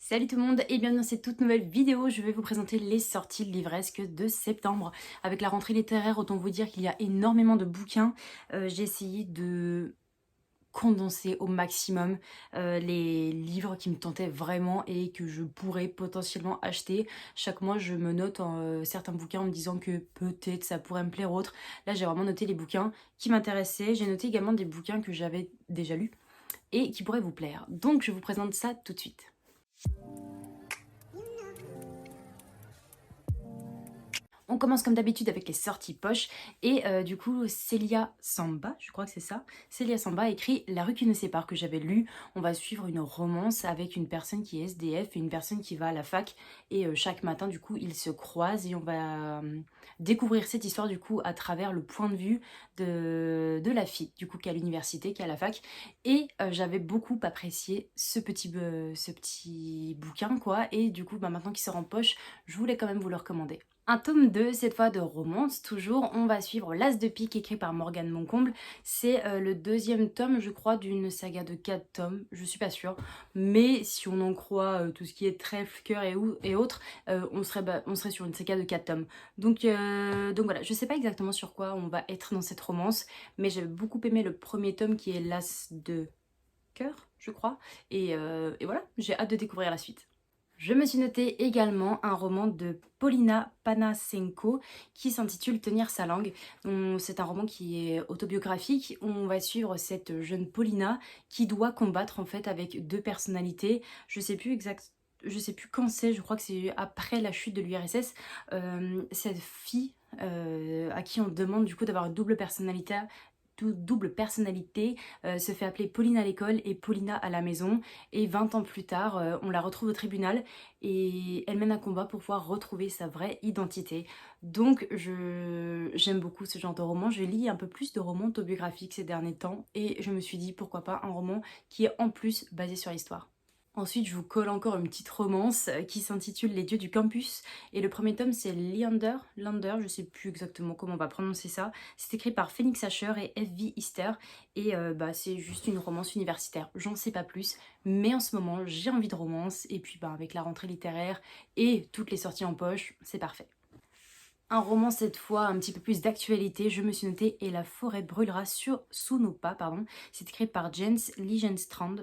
Salut tout le monde et bienvenue dans cette toute nouvelle vidéo. Je vais vous présenter les sorties livresques de septembre. Avec la rentrée littéraire, autant vous dire qu'il y a énormément de bouquins. J'ai essayé de condenser au maximum les livres qui me tentaient vraiment et que je pourrais potentiellement acheter. Chaque mois, je me note certains bouquins en me disant que peut-être ça pourrait me plaire autre. Là, j'ai vraiment noté les bouquins qui m'intéressaient. J'ai noté également des bouquins que j'avais déjà lus et qui pourraient vous plaire. Donc, je vous présente ça tout de suite. On commence comme d'habitude avec les sorties poche et du coup Célia Samba, je crois que c'est ça, Célia Samba écrit La rue qui nous sépare que j'avais lu. On va suivre une romance avec une personne qui est SDF et une personne qui va à la fac et chaque matin du coup ils se croisent et on va découvrir cette histoire du coup à travers le point de vue de la fille du coup qui est à l'université, qui est à la fac et j'avais beaucoup apprécié ce petit bouquin quoi et du coup maintenant qu'il sort en poche je voulais quand même vous le recommander. Un tome 2, cette fois de romance, toujours, on va suivre L'As de pique écrit par Morgane Moncomble. C'est le deuxième tome, je crois, d'une saga de 4 tomes, je suis pas sûre. Mais si on en croit tout ce qui est trèfle, cœur et autres, on serait sur une saga de 4 tomes. Donc voilà, je sais pas exactement sur quoi on va être dans cette romance, mais j'avais beaucoup aimé le premier tome qui est L'As de cœur, je crois. Et voilà, j'ai hâte de découvrir la suite. Je me suis noté également un roman de Polina Panasenko qui s'intitule Tenir sa langue. C'est un roman qui est autobiographique. On va suivre cette jeune Paulina qui doit combattre en fait avec deux personnalités. Je sais plus quand c'est, je crois que c'est après la chute de l'URSS. Cette fille à qui on demande du coup d'avoir une double personnalité se fait appeler Pauline à l'école et Paulina à la maison et 20 ans plus tard on la retrouve au tribunal et elle mène un combat pour pouvoir retrouver sa vraie identité. Donc j'aime beaucoup ce genre de roman, je lis un peu plus de romans autobiographiques ces derniers temps et je me suis dit pourquoi pas un roman qui est en plus basé sur l'histoire. Ensuite, je vous colle encore une petite romance qui s'intitule Les dieux du campus. Et le premier tome, c'est Lander, je sais plus exactement comment on va prononcer ça. C'est écrit par Phoenix Asher et F.V. Easter. Et c'est juste une romance universitaire. J'en sais pas plus. Mais en ce moment, j'ai envie de romance. Et puis avec la rentrée littéraire et toutes les sorties en poche, c'est parfait. Un roman cette fois un petit peu plus d'actualité, je me suis noté Et la forêt brûlera sous nos pas, pardon. C'est écrit par Jens Ligenstrand,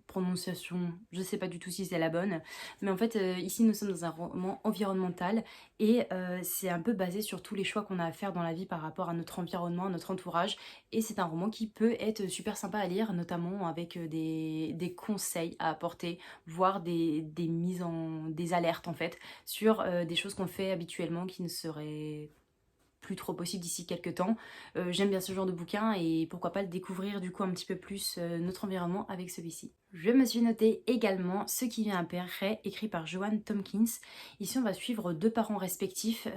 prononciation, je sais pas du tout si c'est la bonne, mais en fait ici nous sommes dans un roman environnemental et c'est un peu basé sur tous les choix qu'on a à faire dans la vie par rapport à notre environnement, à notre entourage et c'est un roman qui peut être super sympa à lire, notamment avec des conseils à apporter, voire des alertes en fait sur des choses qu'on fait habituellement qui ne seraient plus trop possible d'ici quelques temps. J'aime bien ce genre de bouquin et pourquoi pas le découvrir du coup un petit peu plus notre environnement avec celui-ci. Je me suis noté également Ce qui vient après, écrit par Joanne Tompkins. Ici on va suivre deux parents respectifs.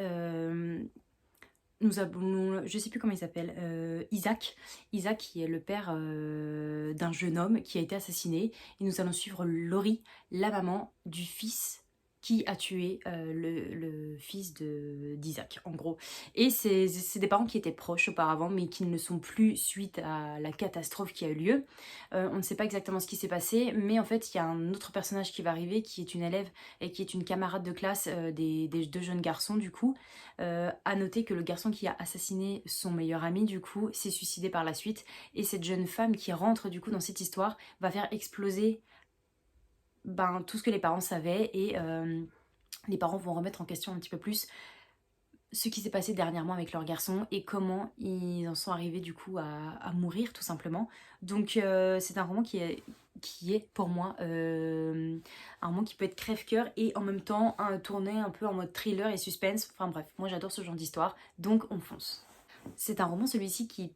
Nous avons, je sais plus comment il s'appelle, Isaac. Isaac qui est le père d'un jeune homme qui a été assassiné. Et nous allons suivre Laurie, la maman du fils qui a tué le fils d'Isaac, en gros. Et c'est des parents qui étaient proches auparavant, mais qui ne le sont plus suite à la catastrophe qui a eu lieu. On ne sait pas exactement ce qui s'est passé, mais en fait, il y a un autre personnage qui va arriver, qui est une élève et qui est une camarade de classe des deux jeunes garçons, du coup. À noter que le garçon qui a assassiné son meilleur ami, du coup, s'est suicidé par la suite. Et cette jeune femme qui rentre, du coup, dans cette histoire, va faire exploser tout ce que les parents savaient et les parents vont remettre en question un petit peu plus ce qui s'est passé dernièrement avec leur garçon et comment ils en sont arrivés du coup à mourir tout simplement. Donc c'est un roman qui est pour moi un roman qui peut être crève-cœur et en même temps tourné un peu en mode thriller et suspense. Enfin bref, moi j'adore ce genre d'histoire, donc on fonce. C'est un roman celui-ci qui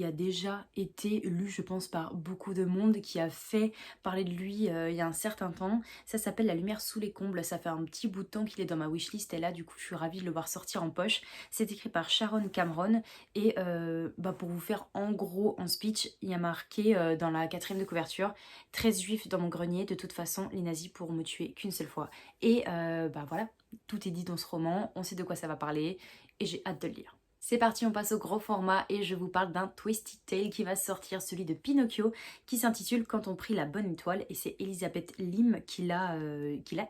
a déjà été lu je pense par beaucoup de monde, qui a fait parler de lui il y a un certain temps. Ça s'appelle La lumière sous les combles, ça fait un petit bout de temps qu'il est dans ma wishlist et là du coup je suis ravie de le voir sortir en poche. C'est écrit par Sharon Cameron et pour vous faire en gros en speech, il y a marqué dans la quatrième de couverture 13 juifs dans mon grenier, de toute façon les nazis pourront me tuer qu'une seule fois. Et voilà, tout est dit dans ce roman, on sait de quoi ça va parler et j'ai hâte de le lire. C'est parti, on passe au gros format et je vous parle d'un Twisted Tale qui va sortir, celui de Pinocchio, qui s'intitule Quand on prit la bonne étoile et c'est Elisabeth Lim qui l'a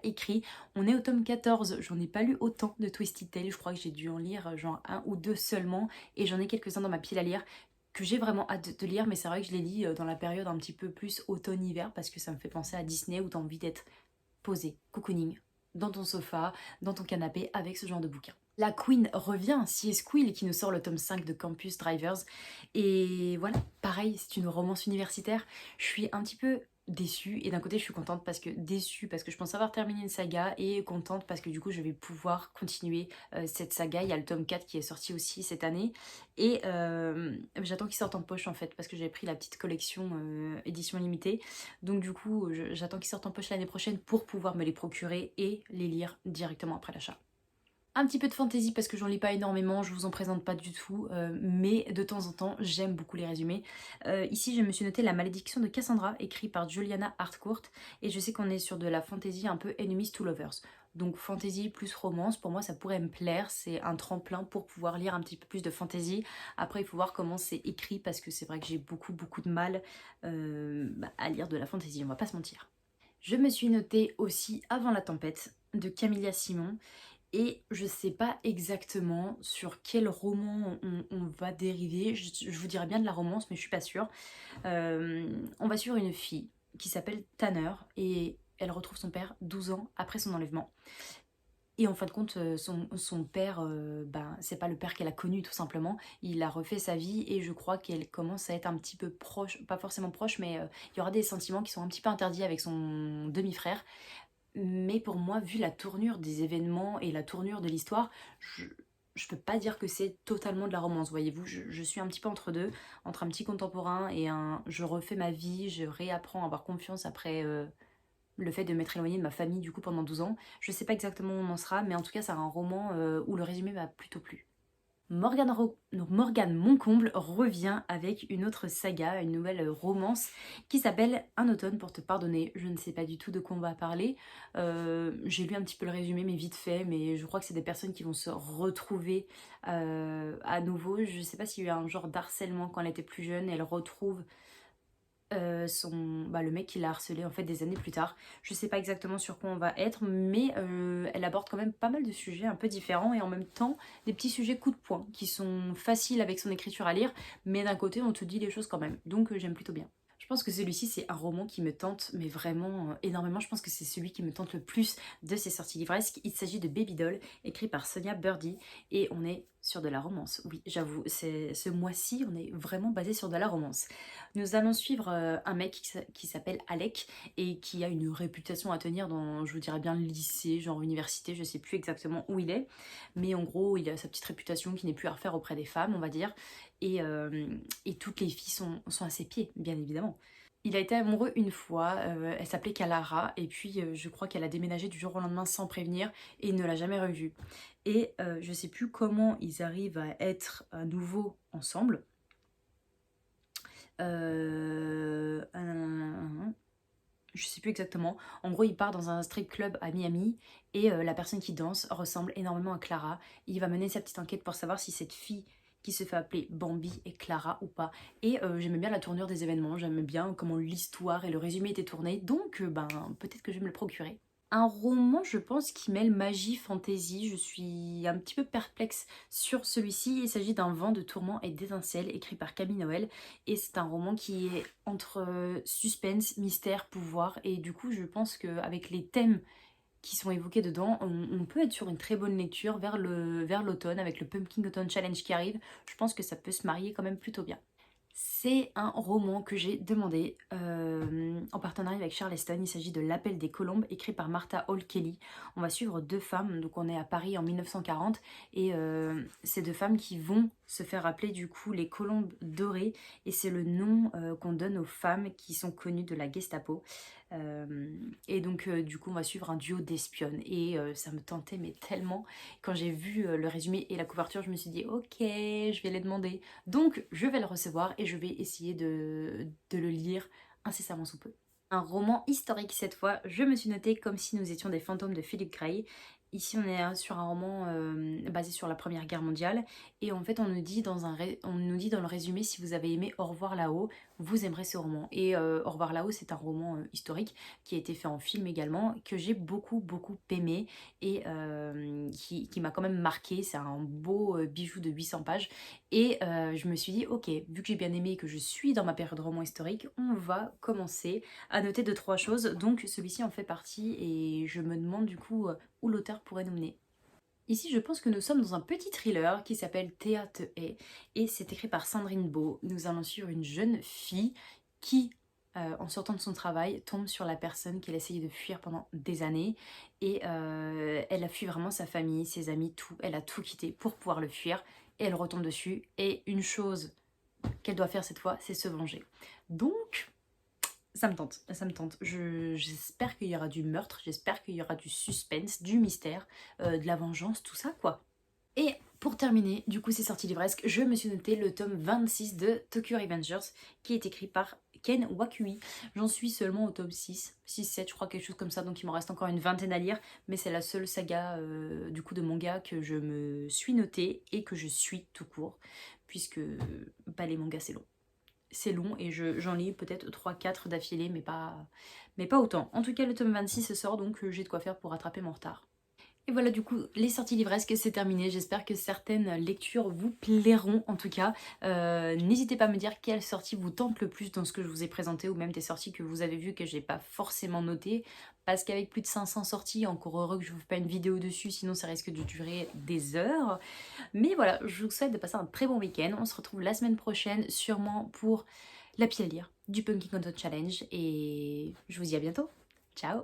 écrit. On est au tome 14, j'en ai pas lu autant de Twisted Tale, je crois que j'ai dû en lire genre un ou deux seulement et j'en ai quelques-uns dans ma pile à lire que j'ai vraiment hâte de lire, mais c'est vrai que je les lis dans la période un petit peu plus automne-hiver parce que ça me fait penser à Disney où t'as envie d'être posé, cocooning, dans ton sofa, dans ton canapé avec ce genre de bouquin. La Queen revient, C.S. Quill qui nous sort le tome 5 de Campus Drivers. Et voilà, pareil, c'est une romance universitaire. Je suis un petit peu déçue et d'un côté je suis contente parce que déçue parce que je pense avoir terminé une saga et contente parce que du coup je vais pouvoir continuer cette saga. Il y a le tome 4 qui est sorti aussi cette année et j'attends qu'il sorte en poche en fait parce que j'avais pris la petite collection édition limitée. Donc du coup j'attends qu'il sorte en poche l'année prochaine pour pouvoir me les procurer et les lire directement après l'achat. Un petit peu de fantasy parce que j'en lis pas énormément, je vous en présente pas du tout, mais de temps en temps j'aime beaucoup les résumés. Ici je me suis noté La malédiction de Cassandra, écrit par Juliana Harcourt, et je sais qu'on est sur de la fantasy un peu enemies to lovers. Donc fantasy plus romance, pour moi ça pourrait me plaire, c'est un tremplin pour pouvoir lire un petit peu plus de fantasy. Après il faut voir comment c'est écrit parce que c'est vrai que j'ai beaucoup de mal à lire de la fantasy, on va pas se mentir. Je me suis notée aussi Avant la tempête de Camilla Simon. Et je sais pas exactement sur quel roman on va dériver. Je vous dirais bien de la romance, mais je suis pas sûre. On va suivre une fille qui s'appelle Tanner et elle retrouve son père 12 ans après son enlèvement. Et en fin de compte, son père, ben, c'est pas le père qu'elle a connu tout simplement. Il a refait sa vie et je crois qu'elle commence à être un petit peu proche, pas forcément proche, mais il y aura des sentiments qui sont un petit peu interdits avec son demi-frère. Mais pour moi, vu la tournure des événements et la tournure de l'histoire, je peux pas dire que c'est totalement de la romance, voyez-vous. Je suis un petit peu entre deux, entre un petit contemporain et un je refais ma vie, je réapprends à avoir confiance après le fait de m'être éloignée de ma famille du coup pendant 12 ans. Je sais pas exactement où on en sera, mais en tout cas, c'est un roman où le résumé m'a plutôt plu. Morgane Moncomble revient avec une autre saga, une nouvelle romance qui s'appelle Un automne pour te pardonner. Je ne sais pas du tout de quoi on va parler. J'ai lu un petit peu le résumé, mais vite fait, mais je crois que c'est des personnes qui vont se retrouver à nouveau. Je ne sais pas s'il y a eu un genre d'harcèlement quand elle était plus jeune, elle retrouve le mec qui l'a harcelé en fait des années plus tard. Je sais pas exactement sur quoi on va être, mais elle aborde quand même pas mal de sujets un peu différents et en même temps des petits sujets coup de poing qui sont faciles avec son écriture à lire, mais d'un côté on te dit les choses quand même. Donc j'aime plutôt bien. Je pense que celui-ci, c'est un roman qui me tente, mais vraiment énormément. Je pense que c'est celui qui me tente le plus de ces sorties livresques. Il s'agit de Baby Doll, écrit par Sonia Birdie, et on est sur de la romance. Oui, j'avoue, ce mois-ci, on est vraiment basé sur de la romance. Nous allons suivre un mec qui s'appelle Alec et qui a une réputation à tenir dans, je vous dirais bien, le lycée, genre université, je sais plus exactement où il est, mais en gros, il a sa petite réputation qui n'est plus à refaire auprès des femmes, on va dire, et toutes les filles sont à ses pieds, bien évidemment. Il a été amoureux une fois, elle s'appelait Kalara, et puis je crois qu'elle a déménagé du jour au lendemain sans prévenir, et il ne l'a jamais revue. Et je sais plus comment ils arrivent à être à nouveau ensemble. Euh, je sais plus exactement. En gros, il part dans un strip club à Miami et la personne qui danse ressemble énormément à Clara. Il va mener sa petite enquête pour savoir si cette fille qui se fait appeler Bambi est Clara ou pas. Et j'aimais bien la tournure des événements, j'aimais bien comment l'histoire et le résumé étaient tournés, donc ben peut-être que je vais me le procurer. Un roman, je pense, qui mêle magie, fantaisie. Je suis un petit peu perplexe sur celui-ci. Il s'agit d'un vent de tourments et d'étincelles, écrit par Camille Noël. Et c'est un roman qui est entre suspense, mystère, pouvoir. Et du coup, je pense qu'avec les thèmes qui sont évoqués dedans, on peut être sur une très bonne lecture vers l'automne, avec le Pumpkin Autumn Challenge qui arrive. Je pense que ça peut se marier quand même plutôt bien. C'est un roman que j'ai demandé en partenariat avec Charleston. Il s'agit de L'Appel des Colombes, écrit par Martha Hall Kelly. On va suivre deux femmes, donc on est à Paris en 1940, et ces deux femmes qui vont se faire appeler du coup les Colombes dorées, et c'est le nom qu'on donne aux femmes qui sont connues de la Gestapo. Et donc du coup on va suivre un duo d'espionnes, et ça me tentait mais tellement. Quand j'ai vu le résumé et la couverture, je me suis dit ok, je vais les demander. Donc je vais le recevoir et je vais essayer de le lire incessamment sous peu. Un roman historique cette fois, je me suis notée Comme si nous étions des fantômes de Philip Gray, Ici, on est sur un roman basé sur la Première Guerre mondiale. Et en fait, on nous dit on nous dit dans le résumé, si vous avez aimé Au revoir là-haut, vous aimerez ce roman. Et Au revoir là-haut, c'est un roman historique qui a été fait en film également, que j'ai beaucoup aimé et qui m'a quand même marqué. C'est un beau bijou de 800 pages. Et je me suis dit, ok, vu que j'ai bien aimé et que je suis dans ma période roman historique, on va commencer à noter 2-3 choses. Donc celui-ci en fait partie et je me demande du coup où l'auteur pourrait nous mener. Ici, je pense que nous sommes dans un petit thriller qui s'appelle Théa te hait et c'est écrit par Sandrine Beau. Nous allons suivre une jeune fille qui, en sortant de son travail, tombe sur la personne qu'elle essayait de fuir pendant des années et elle a fui vraiment sa famille, ses amis, tout. Elle a tout quitté pour pouvoir le fuir et elle retombe dessus. Et une chose qu'elle doit faire cette fois, c'est se venger. Donc, ça me tente, ça me tente. J'espère qu'il y aura du meurtre, j'espère qu'il y aura du suspense, du mystère, de la vengeance, tout ça quoi. Et pour terminer, du coup c'est sorti livresque, je me suis noté le tome 26 de Tokyo Revengers qui est écrit par Ken Wakui. J'en suis seulement au tome 6, 7 je crois, quelque chose comme ça, donc il m'en reste encore une vingtaine à lire, mais c'est la seule saga du coup de manga que je me suis notée et que je suis tout court, puisque bah, les mangas c'est long. C'est long et j'en lis peut-être 3-4 d'affilée, mais pas autant. En tout cas, le tome 26 sort, donc j'ai de quoi faire pour rattraper mon retard. Et voilà, du coup, les sorties livresques, c'est terminé. J'espère que certaines lectures vous plairont en tout cas. N'hésitez pas à me dire quelle sortie vous tente le plus dans ce que je vous ai présenté, ou même des sorties que vous avez vues que je n'ai pas forcément notées. Parce qu'avec plus de 500 sorties, encore heureux que je vous fais pas une vidéo dessus, sinon ça risque de durer des heures. Mais voilà, je vous souhaite de passer un très bon week-end. On se retrouve la semaine prochaine, sûrement pour la pile à lire du Pumpkin Content Challenge. Et je vous dis à bientôt. Ciao!